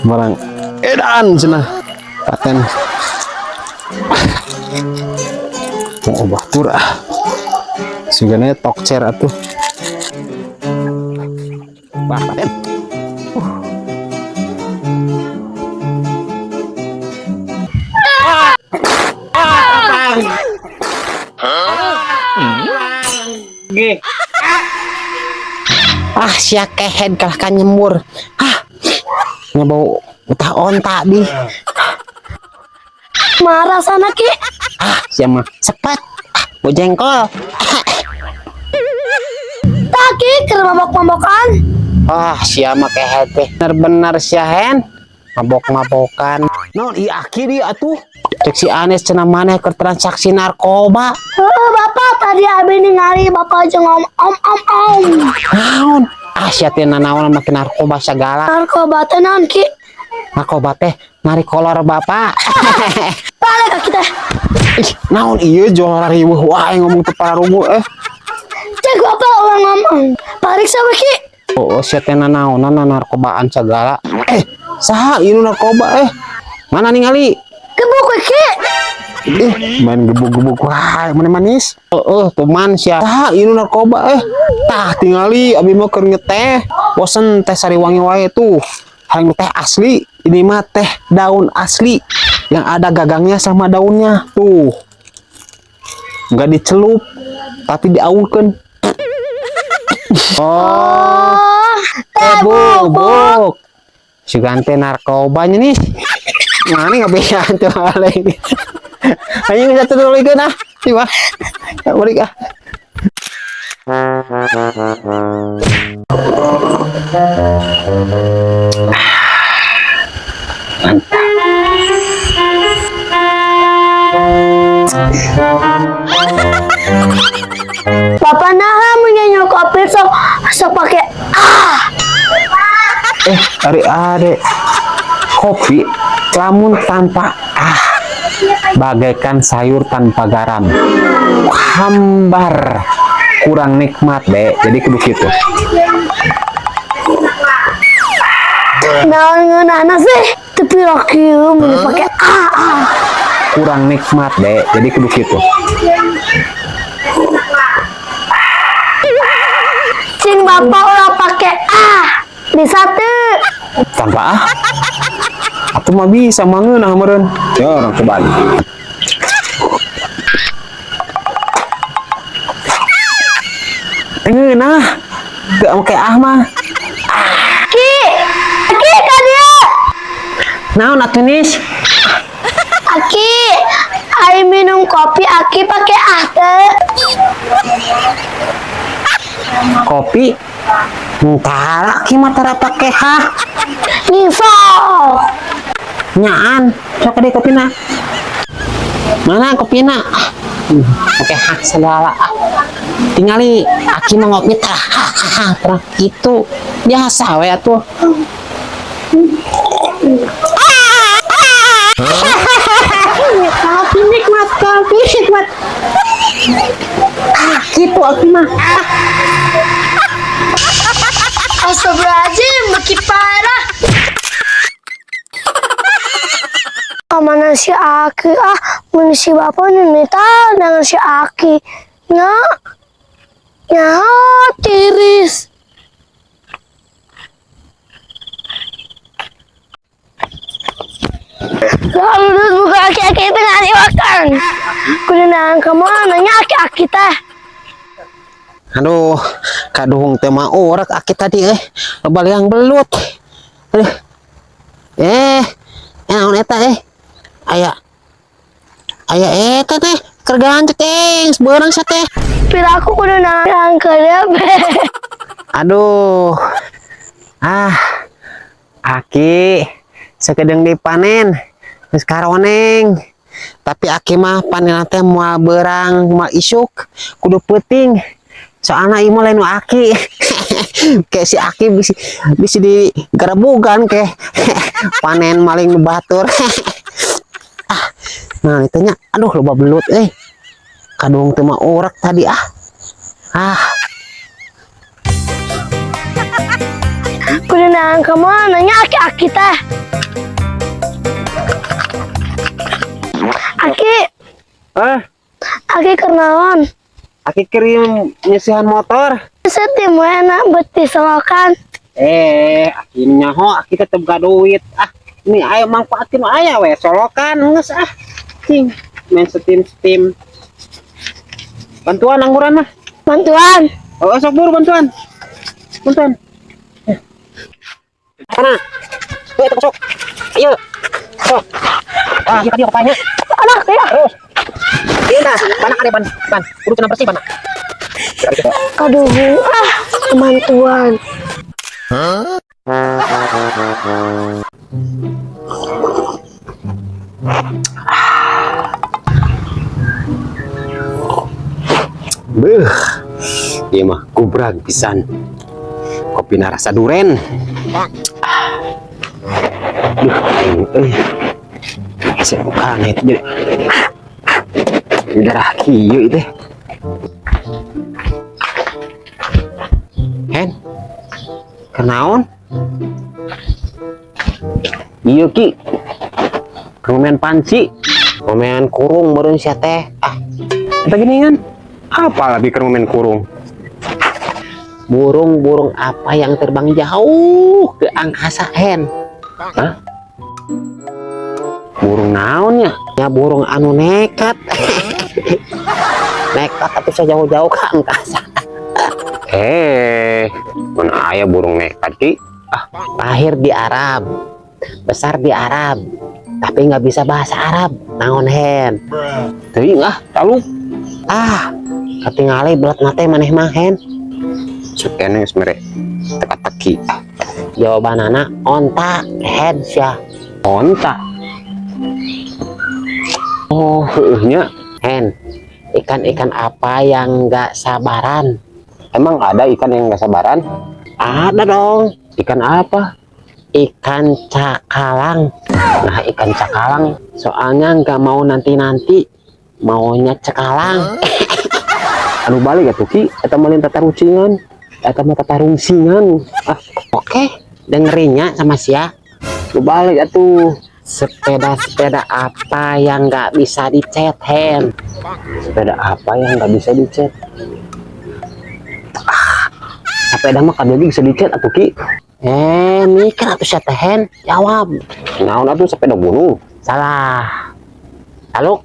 barang edan cenah paten mau batur sugana tokcer atuh paten sia kehead kalah kan nyemur ngebau utah onta di marah sana ki sia mah sepet bojengkol taki keur mabok-mabokan sia mah kehead teh bener-bener sia hen mabok-mabokan naon ieu aki di atuh cek si Anes cenah maneh keur transaksi narkoba bapak tadi abi ningali bapak aja ngom om naon sia teh nanaon make narkoba segala narkoba teh naon ki narkoba teh nari kolor bapak balik ka kita naon ieu jual riweuh wae ngomong teu pararungu cek bapak orang ngomong pariksa we ki sia teh nanaonan narkobaan segala saha ieu narkoba mana ningali gebuk we ki main gebuk-gebuk wae mana manis tuman sia saha ieu narkoba tah tingali abi mah keur ngeteh bosen teh sariwangi wae tuh hayang teh asli ini mah teh daun asli yang ada gagangnya sama daunnya tuh nggak dicelup tapi diaulkeun teh bubuk sugante narkobanya nih mana nggak bisa tuh lagi hanya satu dulu ikan tiba balik bapak naha menyanyi kopi so pakai hari ade kopi lamun tanpa bagaikan sayur tanpa garam hambar kurang nikmat deh jadi kudu gitu naon ngeunahna sih tapi laki mun pakai kurang nikmat deh jadi kudu gitu cing bapak ulah pakai bisa tuh tanpa aku mah bisa mangeunah meureun ya orang kebalik ngeunah teu make mah ki ka dia naon atuh nis aki ai minum kopi aki pakai teh kopi entara ki mah tara pake nifo nyaan sok di kopina mana kopina pakai hak segala tingali aki mah ngopi terah gitu biasa we atuh kopi nikmat gitu aki mah astagfirullahaladzim makin parah mana si Aki mun si bapak nita dengan si Aki nya tiris lalu buka aki-aki itu ngasih makan kulineran kemana nya aki-aki teh aduh kaduhung teh mah urak aki tadi baliang belut naon eta aya eta teh kerjaan teh seberang sa teh piraku kudu nang keur aduh aki sakedeng dipanen geus karoneng tapi aki mah panen teh moal beurang moal isuk kudu peuting soalna ieu mah lain aki kayak si aki bisa digerebugan ke panen maling batur nah itunya aduh loba belut kadung teu mah urak tadi dengan kamu nanya aki-aki teh. Aki, Aki kernaon? Aki kirim nyisihan motor. Setim enak beti selokan. Aki nyaho, aki tetep gak duit. Ini ayo manfaatin aya we solokan geus cing main steam. Bantuan angguran mah. Bantuan. Oh, sok buru bantuan. Sana. Ayo sok. Ayo. Sok. Iya tadi apanya? Anak ya. Terus. Iya dah, panak ada ban. Kudu kena bersih panak. Aduh, bantuan. Beuh. Ieu mah kubrag pisan. Kopi rasa duren. Asa bukan itu jadi. Darah kieu teh. Hen. Kenaon? Iya Ki. Kemen panci. Kemen kurung meureun sia teh. Eta geuningan. Apa lagi kemen kurung? Burung-burung apa yang terbang jauh ke angkasa, Hen? Hah? Burung naon ya? Ya burung anu nekat. Nekat tapi sejauh-jauh ke angkasa. Mana aya burung nekat Ki? Lahir di Arab, besar di Arab, tapi nggak bisa bahasa Arab. Naon Hen? Teuing taluk. Katingali belat nate maneh mah Hen. Sukene geus mere teka-teki. Jawabanana onta Hen sia. Onta. Oh, heuhnya Hen. Ikan-ikan apa yang nggak sabaran? Emang ada ikan yang nggak sabaran? Ada dong. Ikan apa? Ikan cakalang. Nah, ikan cakalang soalnya nggak mau nanti-nanti, maunya cekalang. Anu balik atuh Ki, eta malin tatarucingan, eta mah tatarungsingan. Oke, dengerinnya sama sia. Anu balik atuh. Sepeda-sepeda apa yang nggak bisa dicet, Hen? Sepeda apa yang nggak bisa dicet? Sepeda mah kadang bisa dicet atuh Ki. Mikir atuh sia teh Hen, jawab. Naon atuh sepeda gunung? Salah. Taluk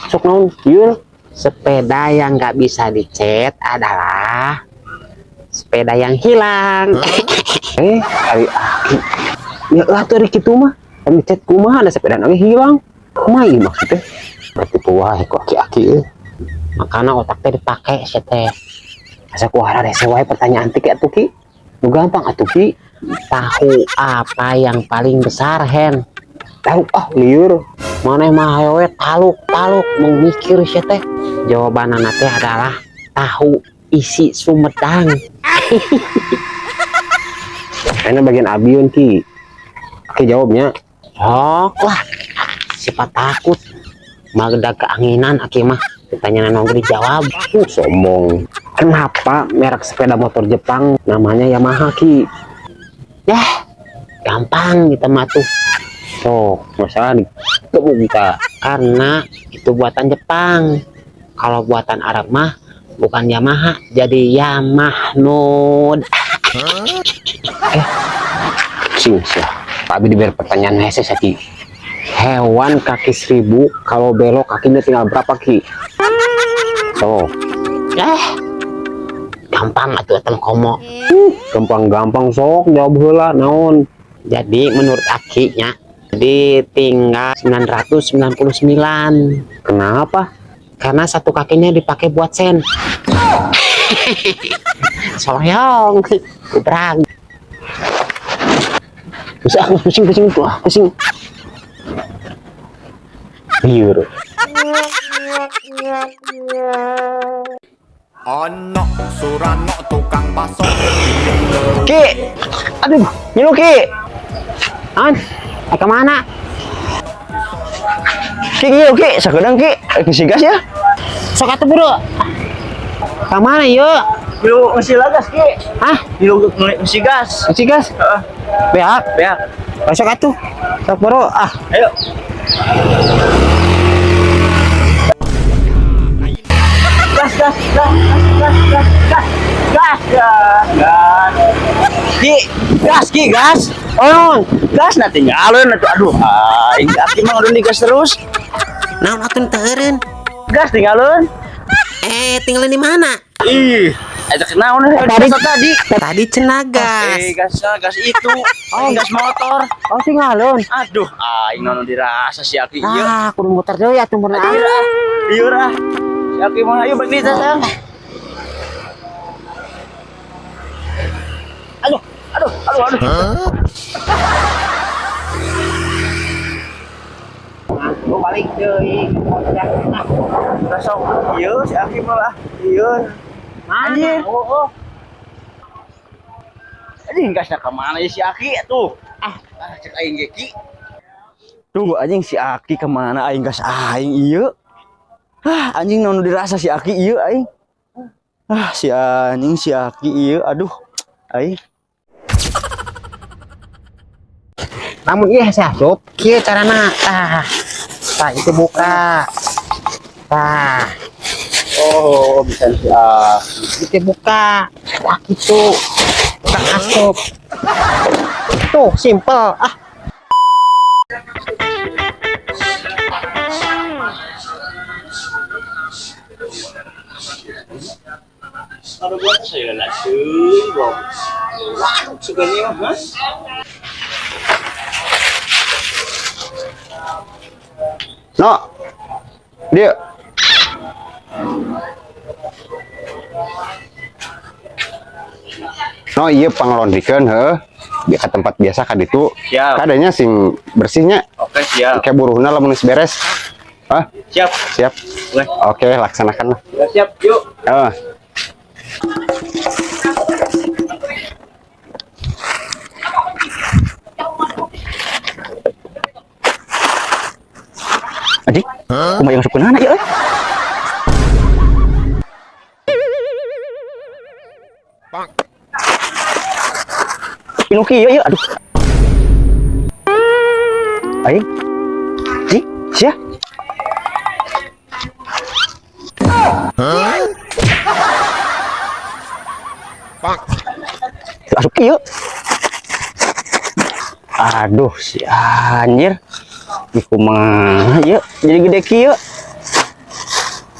sok naon? Yul. Sepeda yang nggak bisa dicet adalah sepeda yang hilang. Ari Aki. Ya lah tuh kitu mah. Kami chat kumaha ada sepeda nangis hilang. Kumaha ieu maksudnya? Berarti wae ku aki-aki makana otak teh dipake sia teh. Asa kumaha rese wae pertanyaan teh atuh Ki. Nu gampang atuh Ki. Tahu apa yang paling besar Hen? Tahu liur. Maneh mah hayo we taluk mau mikir sia teh. Jawabanana teh adalah tahu isi Sumedang. Ini bagian abiun Ki. Oke jawabnya. Sok lah. Sifat takut. Magda keanginan Aki mah. Ditanya nongol dijawab. Sombong. Kenapa merek sepeda motor Jepang namanya Yamaha Ki? Gampang kita mah tuh. Masalah dikebuk kita. Karena itu buatan Jepang. Kalau buatan Arab mah bukan Yamaha, jadi Yamahnud. Sing sih. Tapi diberi pertanyaan hese Ki. Hewan kaki 1000 kalau belok kakinya tinggal berapa Ki? Gampang atuh etam komo. Gampang sok jawab heula naon. Jadi menurut Aki nya jadi tinggal 999. Kenapa? Karena satu kakinya dipakai buat sen. Soyong, kubrang. Pusing. Liur. Ono Surano tukang baso. Ki, aduh, nyilu Ki. Kemana? Ki, nyilu Ki, sakedang Ki, kesigas ya. Sok atuh buru. Kemana yuk? Lu ngisi lagas ki. Hah? Lu ngisi gas. Masih gas? Heeh. Beak. Beak. Besok atuh. Sok boro. Ah. Ayo. Gas, gas, gas, gas, gas, gas, gas, gas, gas. Ki, gas, ki, gas. Oh, Gas nanti nyalon atuh. Aduh, aing aki mah udah digas terus. Naon atuh teureun? Gas tinggalin. Tinggal di mana? Ih, ada kenaon tadi. Tadi cenagas. Gas itu. Oh, gas motor. oh tinggalon. Aduh, aing naon dirasa si Aki ieu. Ah, kudu muter deui atuh bener. Ieu rah. Si Aki mah ayo balik deui Sang. Aduh, aduh, aduh, aduh. Lu balik deui. Besok ieu si Aki mah ieu. Anjir. Oh. Anjing gasna ka mana ya si Aki tuh? Cek aing ge Ki. Tuh anjing si Aki ke mana aing gas aing ieu. Anjing naon dirasa si Aki ieu aing. Si anjing si Aki ieu aduh. Aing. Namun iya saya asup. Kieu carana. Tah itu buka. Tah. Oh, bisa si Aki. Itu buka. Tah gitu. Buka asup. Tuh, simple. Ah. Ada buat saya lah cuy, bom. Sugani mah, No. Dia. No iya panglondrikeun heuh. Biar ke tempat biasa kan itu. Siap. Kadanya sing bersihnya. Oke, siap. Kayak buruhna lamun geus beres. Hah? Siap. Siap. Boleh. Oke, laksanakan lah. Udah siap, yuk. Adik, kumaha yang sukeun anak ya? Inu kieu ya, aduh. Aing. Ih, sia. Asup kieu. Aduh, si anjir. Ih kumaha ieu? Jadi gede kieu.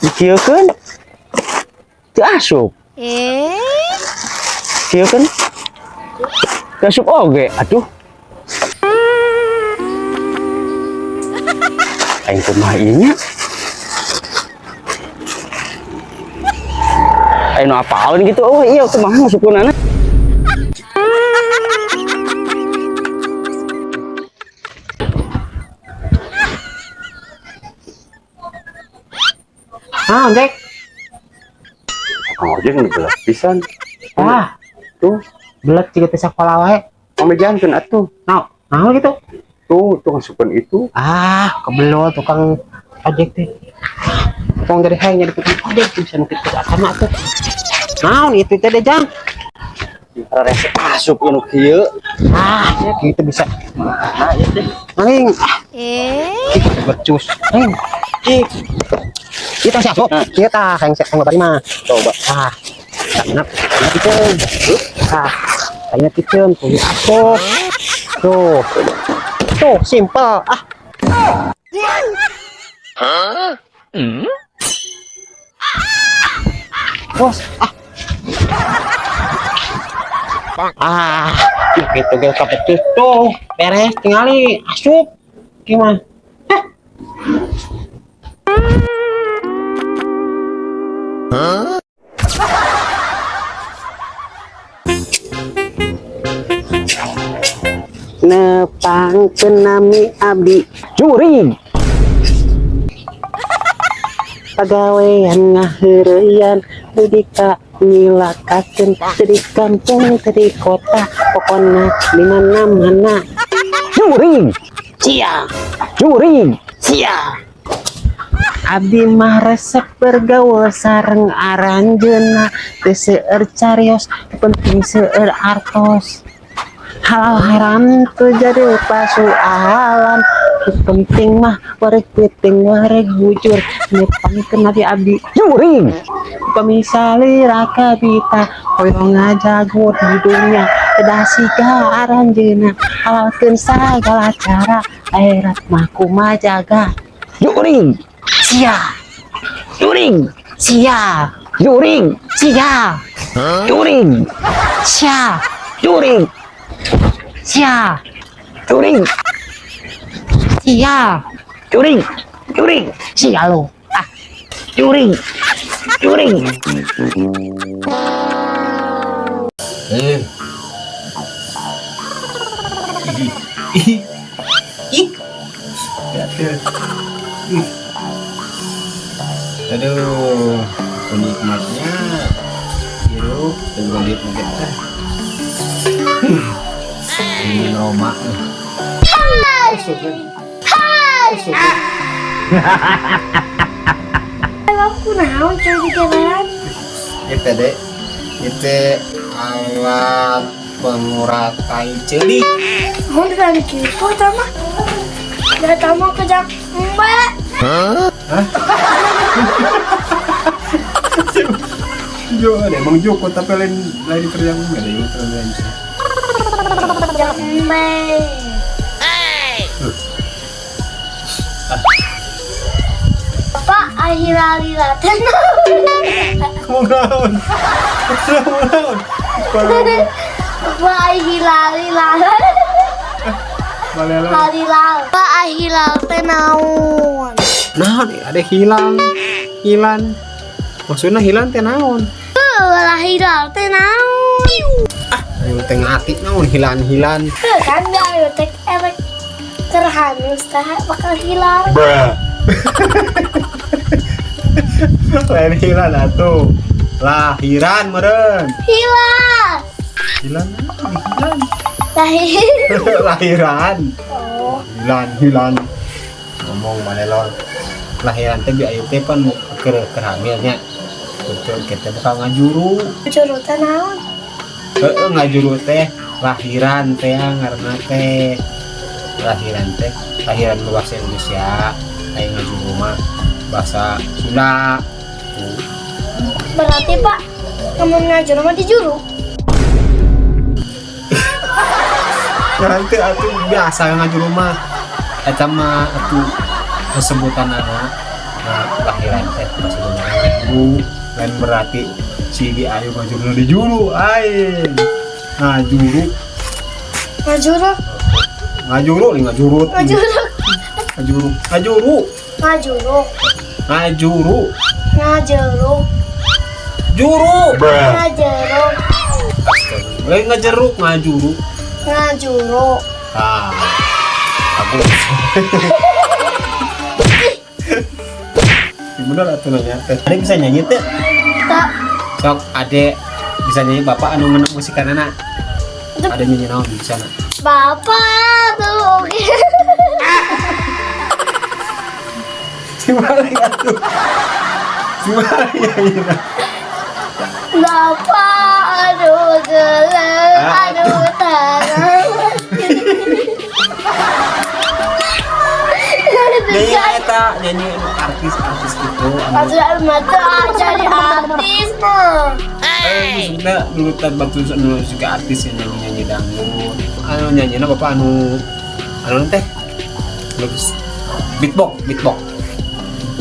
Dikieukeun. Teu asup. Kieukeun. Teu asup oge. Aduh. Aing kumaha ieu nya? Aing nu apalin gitu. Oh iya kumaha masukkeunana? Ah, Jack. Kang Ojek nu belas pisan. Wah, Tuh, belet juga teh sakola wae. pamejankeun atuh. Nah gitu. Tuh, ngasupkeun itu. Ah, kebelot tukang ojek teh. Tukang dari hayang jadi tukang ojek bisa nukit ke sama tuh. Naon itu teh deh, Jang? Rese asup anu kieu. Ah, ya gitu bisa. Nah, ieu teh. Aing, kita bercus. Aing, kita siap, kita yang siap tadi mah. Coba. Ah, enak itu. Ah, kayaknya kitchen tuh asup. Tuh, simple. Ah. Bos, gitu gue kebetus tuh, beres, tinggali, asup, gimana? Nepang cenami abdi juri pagawean ngaheureyan budika nyilakakeun di kampung di kota pokona di mana-mana juri cia Abdi mah resep bergaul sareng aranjeuna teu seueur carios penting seueur artos. Halal haram teu jadi pasualan penting mah wareg piting wareg bujur nepangkeun Nabi abdi juring pamisali raka bita hoyong ngajago di dunia kedasi ka aranjeuna halalkeun sagala cara akhirat mah kumaha jaga juring sia juring sia juring sia juring sia juring sia juring sia juring juring sia lo juring juring Aduh, penikmatnya hirup dengan diet ini Roma Aku naon jadi jalan. itu deh itu alat pengurat tai celik. Mau dari gitu sama. Datang mau kejak mbak. Jo, emang Joko tapi lain kerja nggak ada yang kerja. Kejak mbak. Bapak akhir-akhir Mau naon? Mau naon? Bapak akhir-akhir Malela. Bapak akhir-akhir naon. naon ada hilang maksudnya hilang teh naon Akhir-akhir naon. ayo teh ngati naon hilang Kan ayo tek efek terhanus tah bakal hilang. Lain hilang atuh. Lahiran meren. Hilang. Hilang. Lahir. Lahiran. Oh, Hilang. Ngomong malelon. Lahiran teh bi aya teh pan keur hamilnya. Betul kita bakal ngajuru. jurutan naon? Heeh ngajuru teh lahiran teh ngaranna teh. Lahiran bahasa Indonesia. Aya ngajuru mah bahasa Sunda. Berarti Pak, kamu ngajar sama di juru. Nanti atuh biasa ngajuru mah. Eta mah atuh sebutan lahiran teh bahasa Sunda ngajuru. Lain berarti si di ayu ngajuru di juru aing. Ngajuru Ngajuru. Ngajuru. Ngajuru. Juru. Ngajeru. Lain ngajeruk ngajuru. Ngajuru. Ah. Aku. Bener atuh nanya teh. Ade bisa nyanyi teh? Tak. Sok ade bisa nyanyi bapak anu ngeunang musikanana. Ada nyanyi naon di sana? Bapak tuh. Gimana atuh? Gimana nyanyi? Bapak aduh geleng, aduh tangan. Nyanyi eta nyanyi artis itu. Pasal mata jadi artis mah. Sudah nurutan batu anu juga artis yang nyanyi dangdut. Anu nyanyinya bapak anu teh. Terus beatbox.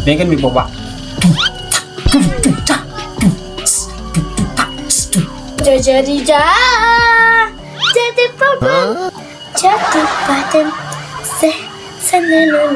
Ini kan beatbox pak. Jadi problem, jadi badan, senenene.